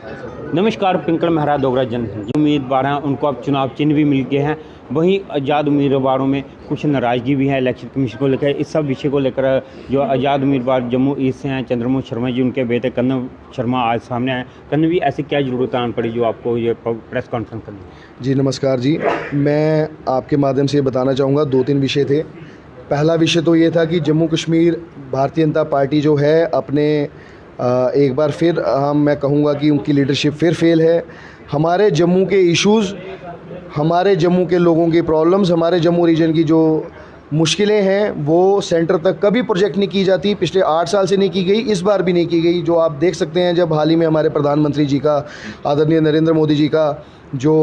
नमस्कार। पिंकल मेहरा डोगरा जन जो उम्मीदवार हैं उनको अब चुनाव चिन्ह भी मिल गए हैं। वहीं आज़ाद उम्मीदवारों में कुछ नाराज़गी भी है इलेक्शन कमीशन को लेकर। इस सब विषय को लेकर जो आज़ाद उम्मीदवार जम्मू ईस्ट से हैं चंद्रमोहन शर्मा जी, उनके बेटे कन्नव शर्मा आज सामने आए। कन्नव जी, ऐसी क्या ज़रूरत आन पड़ी जो आपको ये प्रेस कॉन्फ्रेंस करनी? जी नमस्कार जी, मैं आपके माध्यम से बताना चाहूँगा 2-3 विषय थे। पहला विषय तो ये था कि जम्मू कश्मीर भारतीय जनता पार्टी जो है अपने एक बार फिर मैं कहूँगा कि उनकी लीडरशिप फिर फेल है। हमारे जम्मू के इश्यूज़, हमारे जम्मू के लोगों की प्रॉब्लम्स, हमारे जम्मू रीजन की जो मुश्किलें हैं वो सेंटर तक कभी प्रोजेक्ट नहीं की जाती। पिछले 8 साल से नहीं की गई, इस बार भी नहीं की गई। जो आप देख सकते हैं, जब हाल ही में हमारे प्रधानमंत्री जी का, आदरणीय नरेंद्र मोदी जी का जो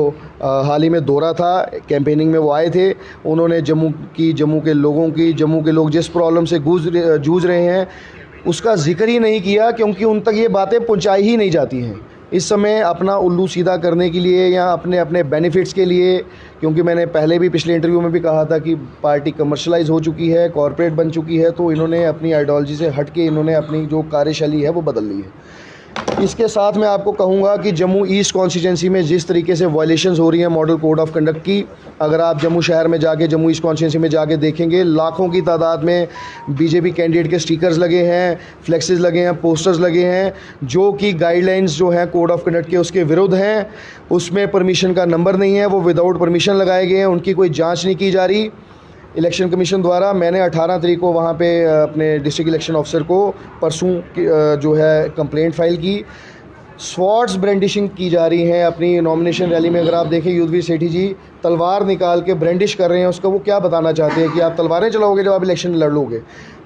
हाल ही में दौरा था, कैंपेनिंग में वो आए थे, उन्होंने जम्मू के लोगों की, जम्मू के लोग जिस प्रॉब्लम से जूझ रहे हैं उसका जिक्र ही नहीं किया, क्योंकि उन तक ये बातें पहुंचाई ही नहीं जाती हैं। इस समय अपना उल्लू सीधा करने के लिए या अपने अपने बेनिफिट्स के लिए, क्योंकि मैंने पहले भी पिछले इंटरव्यू में भी कहा था कि पार्टी कमर्शलाइज हो चुकी है, कॉरपोरेट बन चुकी है, तो इन्होंने अपनी आइडियोलॉजी से हट के इन्होंने अपनी जो कार्यशैली है वो बदल ली है। इसके साथ मैं आपको कहूँगा कि जम्मू ईस्ट कॉन्स्टिट्यूंसी में जिस तरीके से वायलेशंस हो रही हैं मॉडल कोड ऑफ कंडक्ट की, अगर आप जम्मू शहर में जाके, जम्मू ईस्ट कॉन्स्टिट्यूंसी में जाके देखेंगे, लाखों की तादाद में बीजेपी कैंडिडेट के स्टिकर्स लगे हैं, फ्लेक्सेस लगे हैं, पोस्टर्स लगे हैं, जो कि गाइडलाइंस जो हैं कोड ऑफ कंडक्ट के उसके विरुद्ध हैं। उसमें परमिशन का नंबर नहीं है, वो विदाउट परमिशन लगाए गए हैं, उनकी कोई जाँच नहीं की जा रही इलेक्शन कमीशन द्वारा। मैंने 18 तारीख को वहाँ पे अपने डिस्ट्रिक्ट इलेक्शन ऑफिसर को परसों जो है कंप्लेंट फाइल की। स्वॉर्ड्स ब्रांडिशिंग की जा रही है अपनी नॉमिनेशन रैली में। अगर आप देखें, युद्धवीर सेठी जी तलवार निकाल के ब्रांडिश कर रहे हैं। उसका वो क्या बताना चाहते हैं कि आप तलवारें चलाओगे जब आप इलेक्शन लड़ लोगे?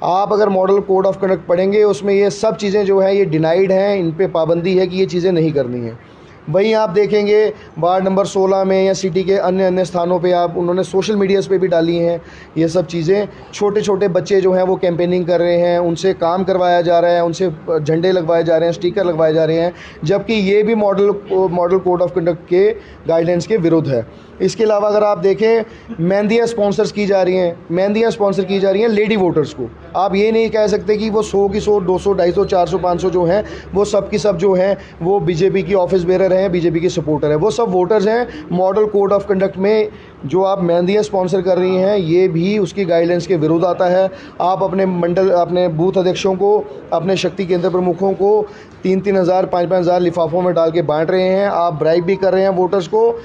आप अगर मॉडल कोड ऑफ कंडक्ट पढ़ेंगे, उसमें ये सब चीज़ें जो है ये डिनाइड हैं, इन पे पाबंदी है कि ये चीज़ें नहीं करनी है। वहीं आप देखेंगे वार्ड नंबर 16 में या सिटी के अन्य अन्य स्थानों पे आप उन्होंने सोशल मीडियाज़ पे भी डाली हैं ये सब चीज़ें। छोटे छोटे बच्चे जो हैं वो कैंपेनिंग कर रहे हैं, उनसे काम करवाया जा रहा है, उनसे झंडे लगवाए जा रहे हैं, स्टिकर लगवाए जा रहे हैं, जबकि ये भी मॉडल कोड ऑफ कंडक्ट के गाइडेंस के विरुद्ध है। इसके अलावा अगर आप देखें, मेहंदियाँ स्पॉन्सर्स की जा रही हैं, मेहंदियाँ स्पॉन्सर की जा रही हैं लेडी वोटर्स को। आप ये नहीं कह सकते कि वो 100 की 100, 200, 250, 400, 500 जो हैं वो सब की सब जो हैं वो बीजेपी की ऑफिस बेरर हैं, बीजेपी के सपोर्टर हैं। वो सब वोटर्स हैं। मॉडल कोड ऑफ कंडक्ट में जो आप मेहंदियाँ स्पॉन्सर कर रही हैं ये भी उसकी गाइडेंस के विरुद्ध आता है। आप अपने मंडल, अपने बूथ अध्यक्षों को, अपने शक्ति केंद्र प्रमुखों को 3-3 हज़ार, 5-5 हज़ार लिफाफों में डाल के बांट रहे हैं। आप ब्राइब भी कर रहे हैं वोटर्स को।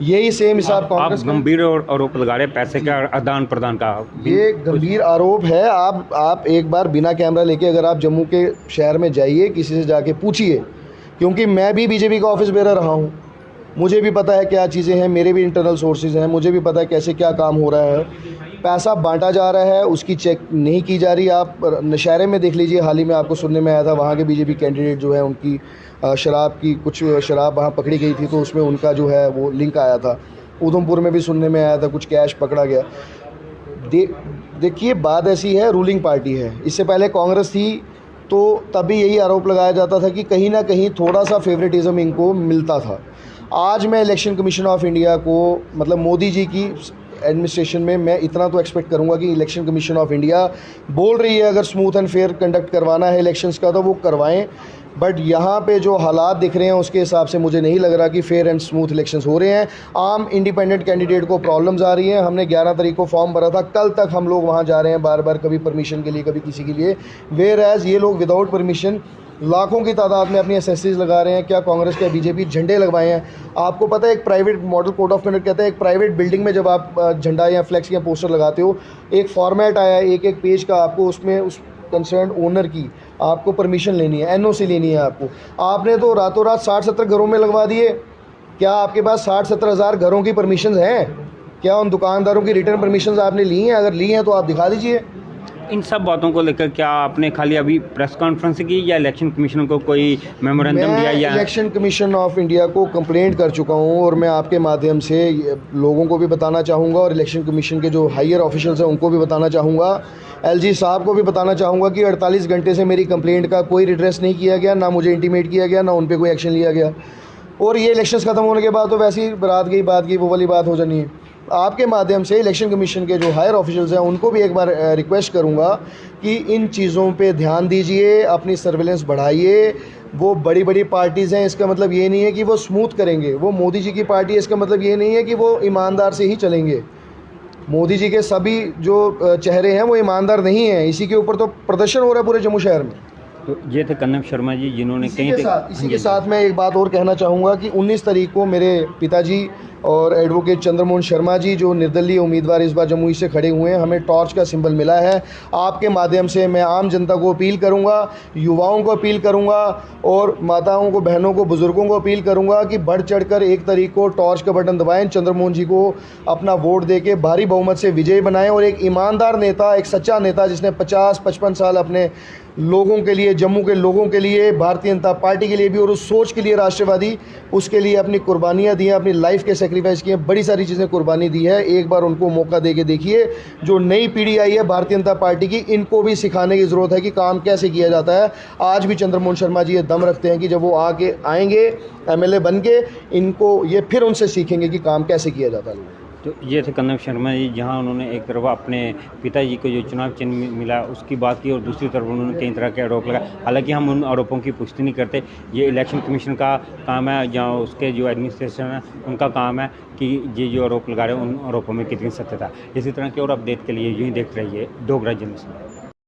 यही सेम हिसाब कांग्रेस। गंभीर आरोप लगा रहे हैं पैसे का आदान प्रदान का। ये गंभीर आरोप है। आप एक बार बिना कैमरा लेके अगर आप जम्मू के शहर में जाइए, किसी से जाके पूछिए, क्योंकि मैं भी बीजेपी का ऑफिस बेरर रहा हूँ, मुझे भी पता है क्या चीज़ें हैं, मेरे भी इंटरनल सोर्सेज हैं, मुझे भी पता है कैसे क्या काम हो रहा है। पैसा बांटा जा रहा है, उसकी चेक नहीं की जा रही। आप नशहरे में देख लीजिए, हाल ही में आपको सुनने में आया था वहाँ के बीजेपी कैंडिडेट जो है उनकी शराब की कुछ शराब वहाँ पकड़ी गई थी, तो उसमें उनका जो है वो लिंक आया था। उधमपुर में भी सुनने में आया था कुछ कैश पकड़ा गया। देखिए बात ऐसी है, रूलिंग पार्टी है, इससे पहले कांग्रेस थी, तो तभी यही आरोप लगाया जाता था कि कहीं ना कहीं थोड़ा सा फेवरेटिज्म इनको मिलता था। आज मैं इलेक्शन कमीशन ऑफ इंडिया को, मतलब मोदी जी की एडमिनिस्ट्रेशन में, मैं इतना तो एक्सपेक्ट करूंगा कि इलेक्शन कमीशन ऑफ इंडिया बोल रही है अगर स्मूथ एंड फेयर कंडक्ट करवाना है इलेक्शंस का तो वो करवाएं। बट यहाँ पे जो हालात दिख रहे हैं उसके हिसाब से मुझे नहीं लग रहा कि फेयर एंड स्मूथ इलेक्शंस हो रहे हैं। आम इंडिपेंडेंट कैंडिडेट को प्रॉब्लम्स आ रही हैं। हमने 11 तारीख को फॉर्म भरा था, कल तक हम लोग वहाँ जा रहे हैं बार बार, कभी परमिशन के लिए, कभी किसी के लिए। वेयर एज ये लोग विदाउट परमिशन लाखों की तादाद में अपनी एसेसरीज लगा रहे हैं। क्या कांग्रेस, क्या बीजेपी झंडे लगवाए हैं? आपको पता है एक private model code of conduct कहता है एक प्राइवेट बिल्डिंग में जब आप झंडा या फ्लैक्स या पोस्टर लगाते हो, एक फॉर्मेट आया है एक पेज का, आपको उसमें उस कंसर्न ओनर की आपको परमिशन लेनी है, एनओसी लेनी है आपको। आपने तो रातों रात 60-70 घरों में लगवा दिए। क्या आपके पास 60-70 हज़ार घरों की परमिशन हैं? क्या उन दुकानदारों की रिटर्न परमिशन आपने ली हैं? अगर ली हैं तो आप दिखा दीजिए। इन सब बातों को लेकर क्या आपने खाली अभी प्रेस कॉन्फ्रेंस की या इलेक्शन कमीशन को कोई मेमोरेंडम दिया? या इलेक्शन कमीशन ऑफ इंडिया को कंप्लेंट कर चुका हूं और मैं आपके माध्यम से लोगों को भी बताना चाहूँगा और इलेक्शन कमीशन के जो हायर ऑफिशियल्स हैं उनको भी बताना चाहूँगा, एलजी साहब को भी बताना चाहूँगा कि 48 घंटे से मेरी कंप्लेंट का कोई रिड्रेस नहीं किया गया, ना मुझे इंटीमेट किया गया, ना उन पर कोई एक्शन लिया गया। और ये इलेक्शंस खत्म होने के बाद तो वैसे ही बात गई वो वाली बात हो जानी है। आपके माध्यम से इलेक्शन कमीशन के जो हायर ऑफिशियल्स हैं उनको भी एक बार रिक्वेस्ट करूंगा कि इन चीज़ों पे ध्यान दीजिए, अपनी सर्विलेंस बढ़ाइए। वो बड़ी बड़ी पार्टीज़ हैं, इसका मतलब ये नहीं है कि वो स्मूथ करेंगे। वो मोदी जी की पार्टी है, इसका मतलब ये नहीं है कि वो ईमानदार से ही चलेंगे। मोदी जी के सभी जो चेहरे हैं वो ईमानदार नहीं हैं। इसी के ऊपर तो प्रदर्शन हो रहा है पूरे जम्मू शहर में। तो ये थे कन्नप शर्मा जी, जिन्होंने इसी के साथ मैं एक बात और कहना चाहूँगा कि 19 तारीख को मेरे पिताजी और एडवोकेट चंद्रमोहन शर्मा जी, जो निर्दलीय उम्मीदवार इस बार जमुई से खड़े हुए हैं, हमें टॉर्च का सिंबल मिला है। आपके माध्यम से मैं आम जनता को अपील करूंगा, युवाओं को अपील करूंगा और माताओं को, बहनों को, बुजुर्गों को अपील करूंगा कि बढ़ चढ़कर 1 तारीख को टॉर्च का बटन दबाएं, चंद्रमोहन जी को अपना वोट देके भारी बहुमत से विजयी बनाएं और एक ईमानदार नेता, एक सच्चा नेता जिसने 50-55 साल अपने लोगों के लिए, जम्मू के लोगों के लिए, भारतीय जनता पार्टी के लिए भी और उस सोच के लिए, राष्ट्रवादी, उसके लिए अपनी कुर्बानियाँ दी हैं, अपनी लाइफ के सेक्रीफाइस किए हैं, बड़ी सारी चीज़ें कुर्बानी दी है। एक बार उनको मौका दे के देखिए। जो नई पीढ़ी आई है भारतीय जनता पार्टी की, इनको भी सिखाने की ज़रूरत है कि काम कैसे किया जाता है। आज भी चंद्रमोहन शर्मा जी ये दम रखते हैं कि जब वो आके आएंगे एमएलए बन के, इनको ये फिर उनसे सीखेंगे कि काम कैसे किया जाता है। तो ये थे कन्नप शर्मा जी, जहां उन्होंने एक तरफ अपने पिताजी को जो चुनाव चिन्ह मिला उसकी बात की और दूसरी तरफ उन्होंने कई तरह के आरोप लगाए। हालांकि हम उन आरोपों की पुष्टि नहीं करते, ये इलेक्शन कमीशन का काम है, जहाँ उसके जो एडमिनिस्ट्रेशन है उनका काम है कि ये जो आरोप लगा रहे हैं उन आरोपों में कितनी सत्यता। इसी तरह के और अपडेट के लिए यूँ ही देखते रहिए डोगरा जर्नलिस्ट।